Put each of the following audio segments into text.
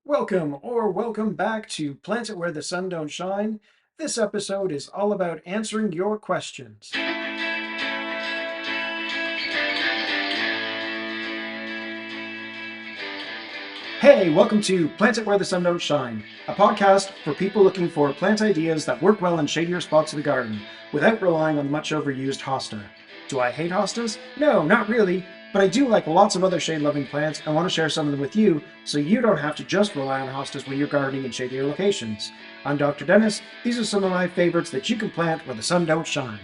Welcome back to Plant It Where the Sun Don't Shine. This episode is all about answering your questions. Hey, welcome to Plant It Where the Sun Don't Shine, a podcast for people looking for plant ideas that work well in shadier spots of the garden without relying on much overused hosta. Do I hate hostas? No, not really, but I do like lots of other shade-loving plants and want to share some of them with you so you don't have to just rely on hostas when you're gardening in shadier locations. I'm Dr. Dennis. These are some of my favorites that you can plant where the sun don't shine.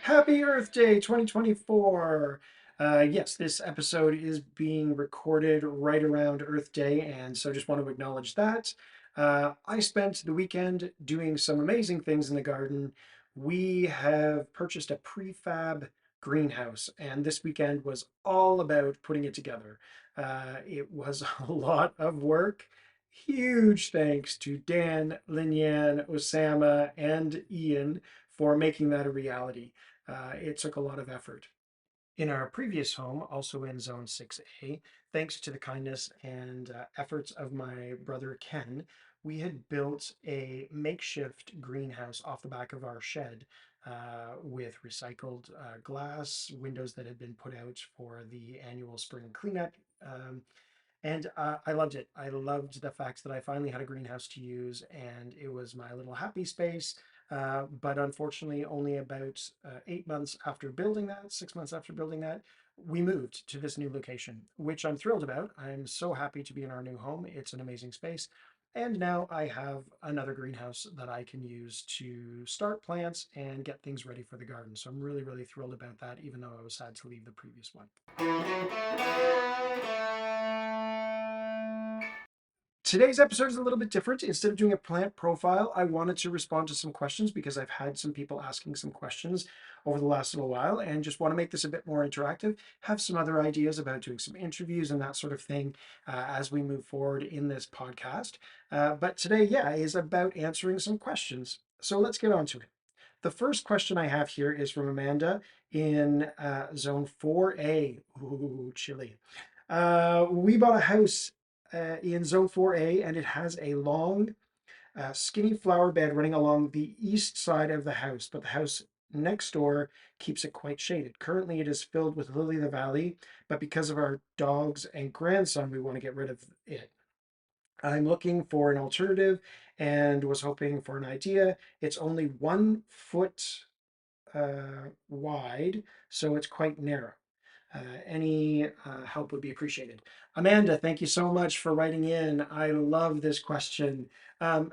Happy Earth Day 2024! Yes, this episode is being recorded right around Earth Day, and so just want to acknowledge that. I spent the weekend doing some amazing things in the garden. We have purchased a prefab greenhouse, and this weekend was all about putting it together. It was a lot of work. Huge thanks to Dan, Linyan, Osama, and Ian for making that a reality. It took a lot of effort. In our previous home, also in Zone 6A, thanks to the kindness and efforts of my brother Ken, we had built a makeshift greenhouse off the back of our shed with recycled glass, windows that had been put out for the annual spring cleanup. And I loved it. I loved the fact that I finally had a greenhouse to use, and it was my little happy space. But unfortunately, only about 8 months after building that, 6 months after building that, we moved to this new location, which I'm thrilled about. I'm so happy to be in our new home. It's an amazing space. And now I have another greenhouse that I can use to start plants and get things ready for the garden. So I'm really, really thrilled about that, even though I was sad to leave the previous one. Today's episode is a little bit different. Instead of doing a plant profile, I wanted to respond to some questions because I've had some people asking some questions over the last little while and just want to make this a bit more interactive. Have some other ideas about doing some interviews and that sort of thing as we move forward in this podcast. But today, yeah, is about answering some questions. So let's get on to it. The first question I have here is from Amanda in Zone 4A. Ooh, chilly. We bought a house in Zone 4A, and it has a long, skinny flower bed running along the east side of the house, but the house next door keeps it quite shaded. Currently, it is filled with lily of the valley, but because of our dogs and grandson, we want to get rid of it. I'm looking for an alternative and was hoping for an idea. It's only 1 foot wide, so it's quite narrow. Any help would be appreciated. Amanda, thank you so much for writing in. I love this question.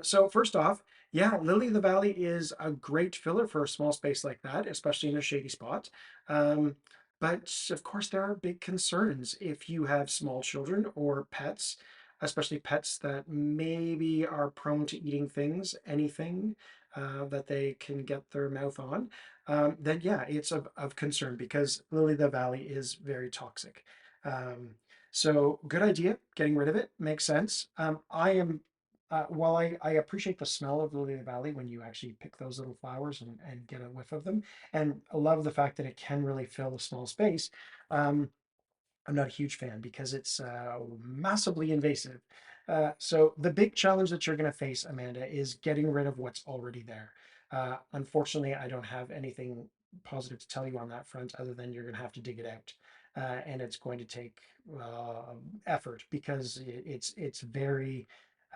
So first off, yeah, Lily of the Valley is a great filler for a small space like that, especially in a shady spot. Um, but of course, there are big concerns if you have small children or pets, especially pets that maybe are prone to eating things, anything that they can get their mouth on. Then yeah, it's of concern because Lily of the Valley is very toxic. Um, so good idea, getting rid of it makes sense. While I appreciate the smell of Lily of the Valley when you actually pick those little flowers and get a whiff of them, and I love the fact that it can really fill a small space. Um, I'm not a huge fan because it's massively invasive. So the big challenge that you're going to face, Amanda, is getting rid of what's already there. Unfortunately, I don't have anything positive to tell you on that front other than you're going to have to dig it out. And it's going to take effort because it's very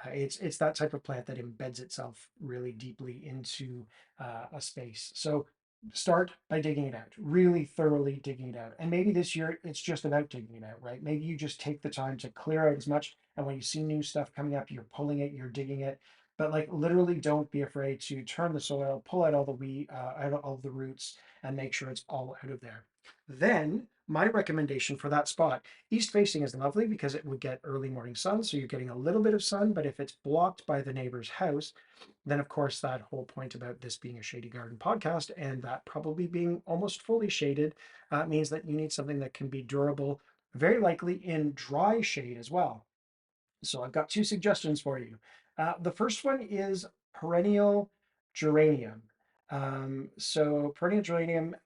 it's that type of plant that embeds itself really deeply into a space. So start by digging it out, really thoroughly digging it out. And maybe this year it's just about digging it out, right? Maybe you just take the time to clear out as much. And when you see new stuff coming up, you're pulling it, you're digging it. But like literally, don't be afraid to turn the soil, pull out all the weed, out all the roots, and make sure it's all out of there. Then my recommendation for that spot, east facing is lovely because it would get early morning sun, so you're getting a little bit of sun. But if it's blocked by the neighbor's house, then of course that whole point about this being a shady garden podcast and that probably being almost fully shaded means that you need something that can be durable, very likely in dry shade as well. So I've got two suggestions for you. The first one is perennial geranium. So perennial geranium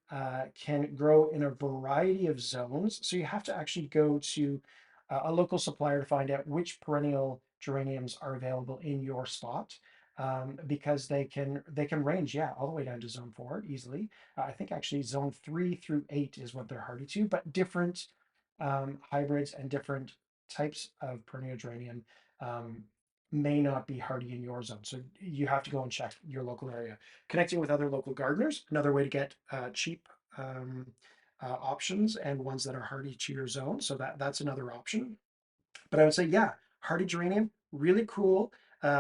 can grow in a variety of zones. So you have to actually go to a local supplier to find out which perennial geraniums are available in your spot. Because they can range, yeah, all the way down to zone 4 easily. I think actually zone 3 through 8 is what they're hardy to, but different hybrids and different types of perennial geranium um, may not be hardy in your zone. So you have to go and check your local area. Connecting with other local gardeners, another way to get cheap options and ones that are hardy to your zone. So that's another option. But I would say, yeah, hardy geranium, really cool.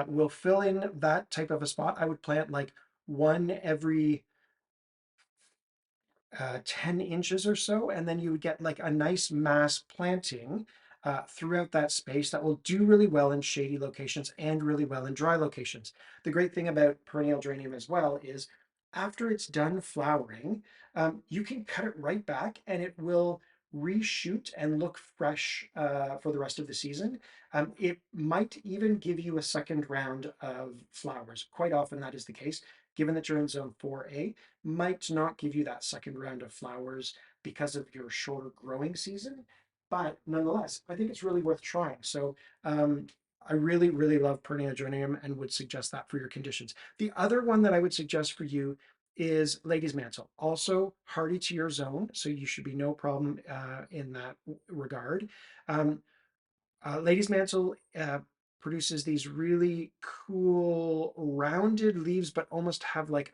Will fill in that type of a spot. I would plant like one every 10 inches or so, and then you would get like a nice mass planting throughout that space that will do really well in shady locations and really well in dry locations. The great thing about perennial geranium as well is after it's done flowering, you can cut it right back and it will reshoot and look fresh for the rest of the season. It might even give you a second round of flowers. Quite often that is the case, given that you're in zone 4A might not give you that second round of flowers because of your shorter growing season. But nonetheless, I think it's really worth trying. So I really, really love perennial geranium and would suggest that for your conditions. The other one that I would suggest for you is Lady's Mantle, also hardy to your zone. So you should be no problem in that regard. Um, Lady's Mantle produces these really cool rounded leaves, but almost have like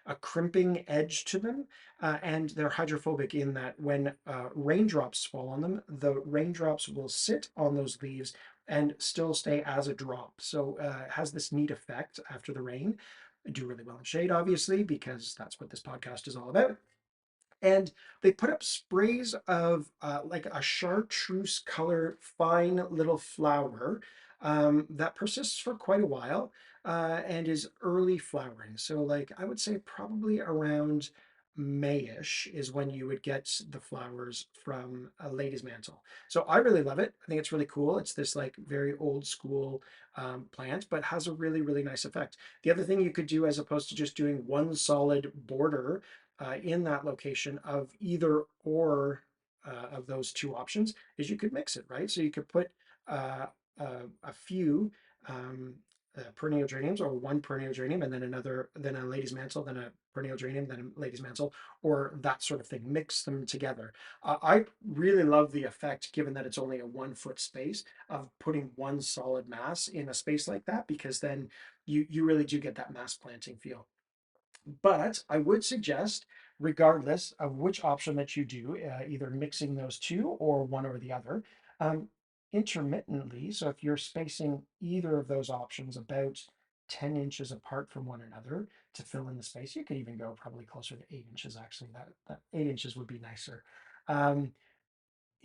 a crimping edge to them, and they're hydrophobic in that when raindrops fall on them, the raindrops will sit on those leaves and still stay as a drop. So it has this neat effect after the rain. Do really well in shade, obviously, because that's what this podcast is all about. And they put up sprays of like a chartreuse color, fine little flower that persists for quite a while and is early flowering. So, like, I would say probably around Mayish is when you would get the flowers from a lady's mantle. So, I really love it. I think it's really cool. It's this like very old school plant, but has a really, really nice effect. The other thing you could do, as opposed to just doing one solid border in that location of either or of those two options is you could mix it, right? So you could put a few perennial geraniums or one perennial geranium and then another, then a lady's mantle, then a perennial geranium, then a lady's mantle, or that sort of thing. Mix them together. I really love the effect, given that it's only a 1 foot space, of putting one solid mass in a space like that, because then you really do get that mass planting feel. But I would suggest, regardless of which option that you do, either mixing those two or one or the other, um, intermittently. So if you're spacing either of those options about 10 inches apart from one another to fill in the space, you could even go probably closer to 8 inches, actually. That 8 inches would be nicer. Um,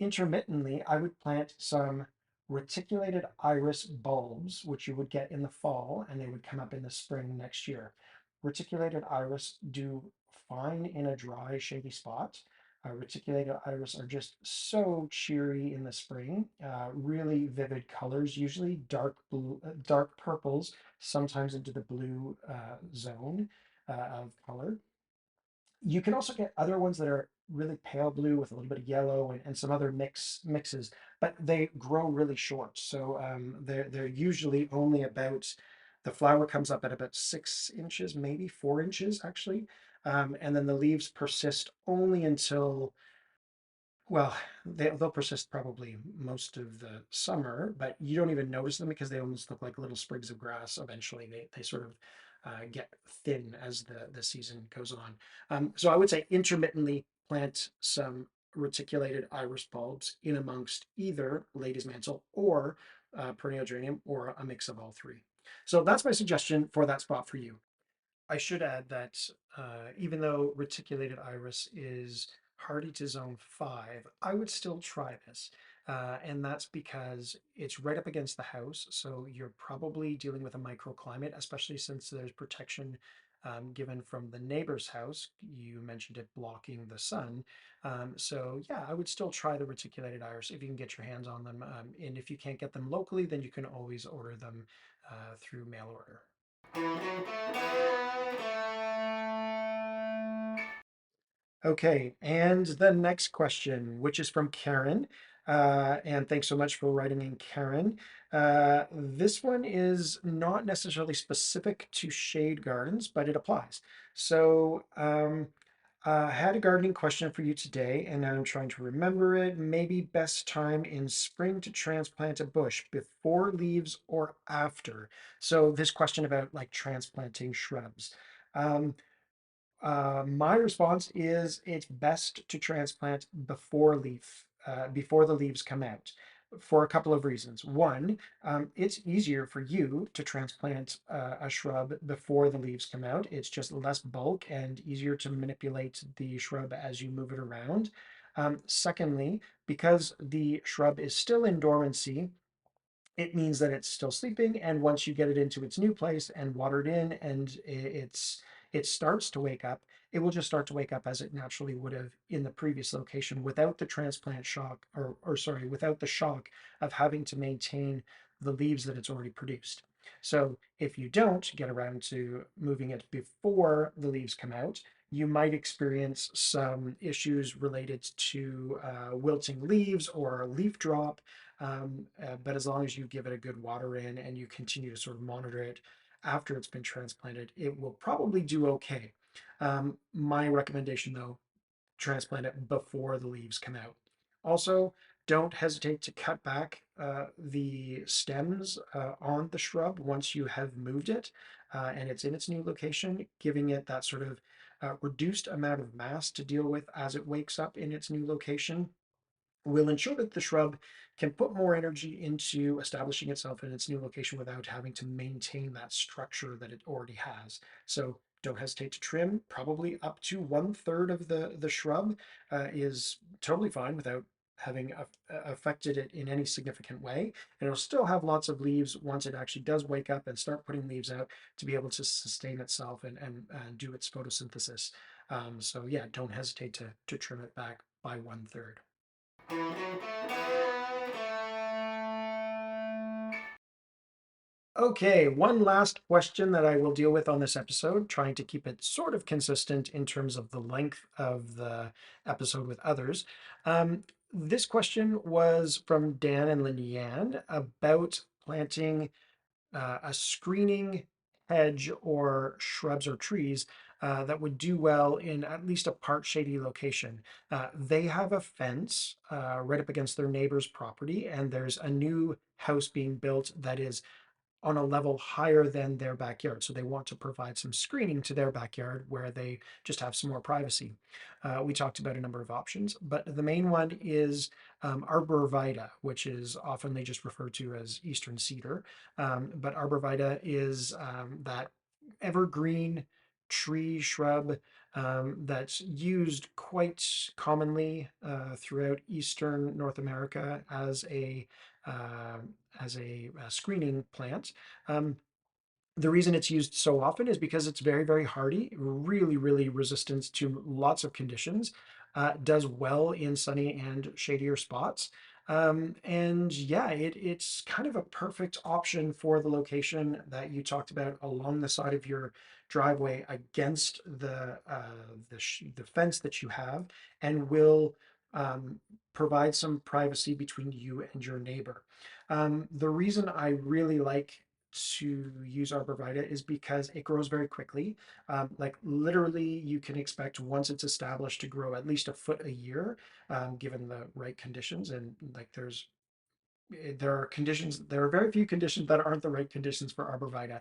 Intermittently, I would plant some reticulated iris bulbs, which you would get in the fall, and they would come up in the spring next year. Reticulated iris do fine in a dry, shady spot. Reticulated iris are just so cheery in the spring. Really vivid colors, usually dark blue, dark purples, sometimes into the blue zone of color. You can also get other ones that are really pale blue with a little bit of yellow and some other mixes, but they grow really short. So they're usually only about, the flower comes up at about 6 inches, maybe 4 inches actually. And then the leaves persist only until, well, they'll persist probably most of the summer, but you don't even notice them because they almost look like little sprigs of grass. Eventually, they sort of get thin as the season goes on. So I would say intermittently plant some reticulated iris bulbs in amongst either lady's mantle or perennial geranium, or a mix of all three. So that's my suggestion for that spot for you. I should add that even though reticulated iris is hardy to zone 5, I would still try this. And that's because it's right up against the house. So you're probably dealing with a microclimate, especially since there's protection given from the neighbor's house. You mentioned it blocking the sun. So yeah, I would still try the reticulated iris if you can get your hands on them. And if you can't get them locally, then you can always order them through mail order. Okay, and the next question, which is from Karen. And thanks so much for writing in, Karen. This one is not necessarily specific to shade gardens, but it applies. So, I had a gardening question for you today, and now I'm trying to remember it. Maybe best time in spring to transplant a bush, before leaves or after? So this question about like transplanting shrubs. Um, my response is it's best to transplant before the leaves come out, for a couple of reasons. One, it's easier for you to transplant a shrub before the leaves come out. It's just less bulk and easier to manipulate the shrub as you move it around. Secondly, because the shrub is still in dormancy, it means that it's still sleeping, and once you get it into its new place and water it in and it starts to wake up, it will just start to wake up as it naturally would have in the previous location, without the transplant shock, or sorry, without the shock of having to maintain the leaves that it's already produced. So if you don't get around to moving it before the leaves come out, you might experience some issues related to wilting leaves or leaf drop. But as long as you give it a good water in and you continue to sort of monitor it after it's been transplanted, it will probably do okay. My recommendation, though, transplant it before the leaves come out. Also, don't hesitate to cut back the stems on the shrub once you have moved it and it's in its new location, giving it that sort of reduced amount of mass to deal with as it wakes up in its new location, will ensure that the shrub can put more energy into establishing itself in its new location without having to maintain that structure that it already has. So don't hesitate to trim. Probably up to 1/3 of the shrub is totally fine without having affected it in any significant way. And it'll still have lots of leaves once it actually does wake up and start putting leaves out to be able to sustain itself and do its photosynthesis. So yeah, don't hesitate to trim it back by 1/3. Okay, one last question that I will deal with on this episode, trying to keep it sort of consistent in terms of the length of the episode with others. This question was from Dan and Lynn Yan about planting a screening hedge or shrubs or trees that would do well in at least a part shady location. They have a fence right up against their neighbor's property, and there's a new house being built that is on a level higher than their backyard. So they want to provide some screening to their backyard where they just have some more privacy. We talked about a number of options, but the main one is arborvitae, which is oftenly just referred to as eastern cedar. But arborvitae is that evergreen tree shrub that's used quite commonly throughout eastern North America uh, as a screening plant. Um, the reason it's used so often is because it's very, very hardy, really, really resistant to lots of conditions, does well in sunny and shadier spots. And yeah, it's kind of a perfect option for the location that you talked about along the side of your driveway against the fence that you have, and will um, provide some privacy between you and your neighbor. The reason I really like to use arborvitae is because it grows very quickly. Like literally, you can expect once it's established to grow at least a foot a year, given the right conditions. And like there are very few conditions that aren't the right conditions for arborvitae.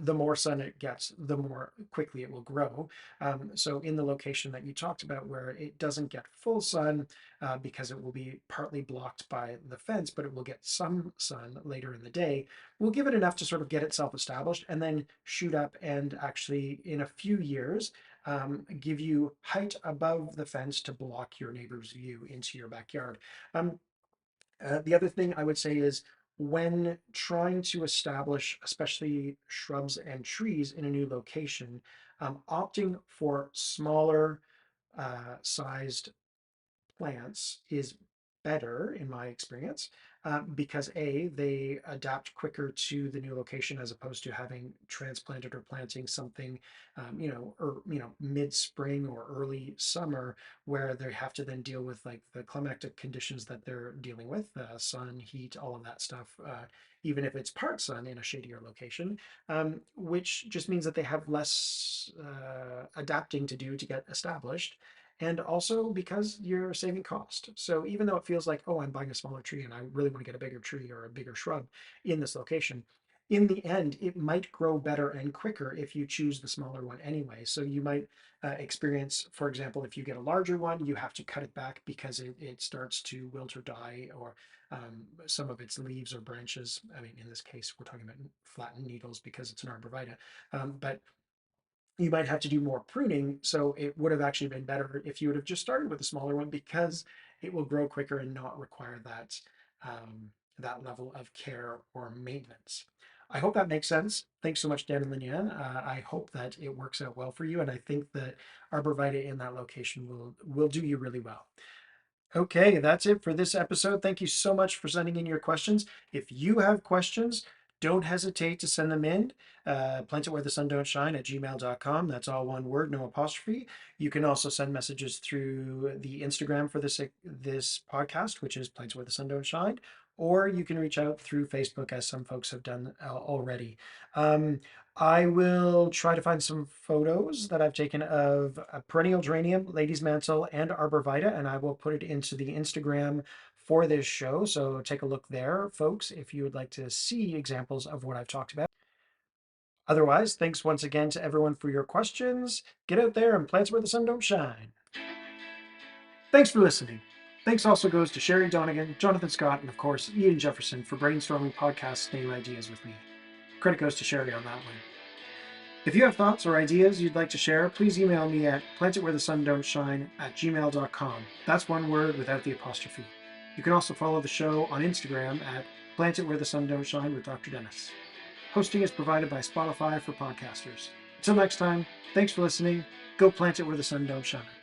The more sun it gets, the more quickly it will grow. So in the location that you talked about where it doesn't get full sun because it will be partly blocked by the fence, but it will get some sun later in the day, we'll give it enough to sort of get itself established and then shoot up and actually in a few years give you height above the fence to block your neighbor's view into your backyard. The other thing I would say is when trying to establish, especially shrubs and trees in a new location, opting for smaller sized plants is better in my experience, because they adapt quicker to the new location as opposed to having transplanted or planting something, or mid-spring or early summer, where they have to then deal with like the climatic conditions that they're dealing with, sun, heat, all of that stuff. Even if it's part sun in a shadier location, which just means that they have less adapting to do to get established. And also because you're saving cost. So even though it feels like, oh, I'm buying a smaller tree and I really want to get a bigger tree or a bigger shrub in this location, in the end, it might grow better and quicker if you choose the smaller one anyway. So you might experience, for example, if you get a larger one, you have to cut it back because it starts to wilt or die, or some of its leaves or branches. I mean, in this case, we're talking about flattened needles because it's an arborvitae. But you might have to do more pruning. So it would have actually been better if you would have just started with a smaller one, because it will grow quicker and not require that level of care or maintenance. I hope that makes sense. Thanks so much, Dan and Linian. I hope that it works out well for you, and I think that arborvitae in that location will do you really well. Okay, that's it for this episode. Thank you so much for sending in your questions. If you have questions, don't hesitate to send them in. plantitwhere-the-sun-don't-shine@gmail.com. That's all one word, no apostrophe. You can also send messages through the Instagram for this podcast, which is Plants Where the Sun Don't Shine, or you can reach out through Facebook, as some folks have done already. I will try to find some photos that I've taken of a perennial geranium, lady's mantle, and arborvitae, and I will put it into the Instagram for this show. So take a look there, folks, if you would like to see examples of what I've talked about. Otherwise, thanks once again to everyone for your questions. Get out there and plant where the sun don't shine. Thanks for listening. Thanks also goes to Sherry Donegan, Jonathan Scott, and of course, Ian Jefferson for brainstorming podcast name ideas with me. Credit goes to Sherry on that one. If you have thoughts or ideas you'd like to share, please email me at plantitwhere-the-sun-don't-shine@gmail.com. That's one word without the apostrophe. You can also follow the show on Instagram at plantitwhere-the-sun-don't-shine with Dr. Dennis. Hosting is provided by Spotify for podcasters. Until next time, thanks for listening. Go plant it where the sun don't shine.